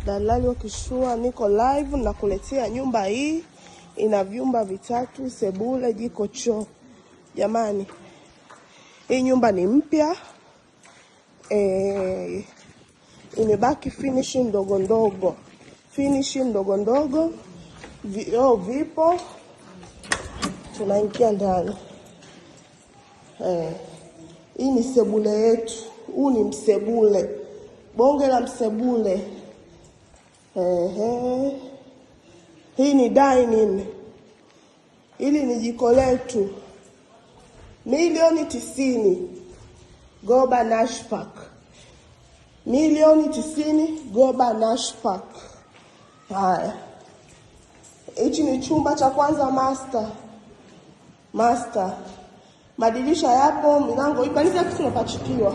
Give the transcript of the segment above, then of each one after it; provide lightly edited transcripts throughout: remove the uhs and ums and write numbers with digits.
Dalali wa Kishua, niko live na kuletea nyumba hii. Ina vyumba vitatu, sebule, jiko, choo. Jamani, hii nyumba ni mpya. Imebaki finishing ndogo ndogo. Finishing ndogo ndogo. Vioo vipo. Tunaingia ndani. Hii ni sebule yetu. Huu ni msebule. Bonge la msebule. Hii ni dining. Hili ni jiko letu. $90,000,000 Goba Nash Park. $90,000,000 Goba Nash Park. Haya. Hichi ni chumba cha kwanza master. Madirisha yapo, milango ipo, kanisa kitu tunapachikiwa.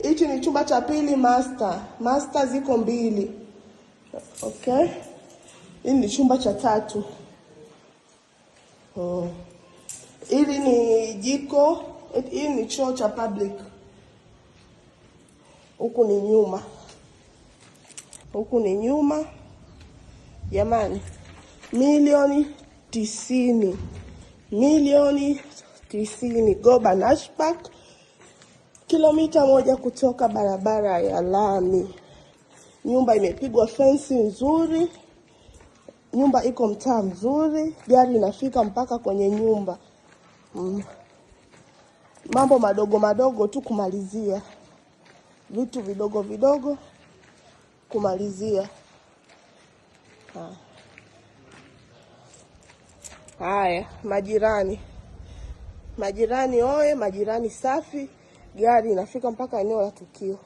Hichi ni chumba cha pili master ziko 2. Okay? Hili ni chumba cha 3. Hili ni jiko, hili ni choo cha public. Huku ni nyuma. Jamani, $90,000,000 Goba Nash Park. Kilomita 1 kutoka barabara ya lami. Nyumba imepigwa fence nzuri. Nyumba iko mtaa mzuri. Gari inafika mpaka kwenye nyumba. Mambo madogo tu kumalizia. Vitu vidogo kumalizia. Haya, majirani oye, majirani safi. Gari inafika mpaka eneo la tukio.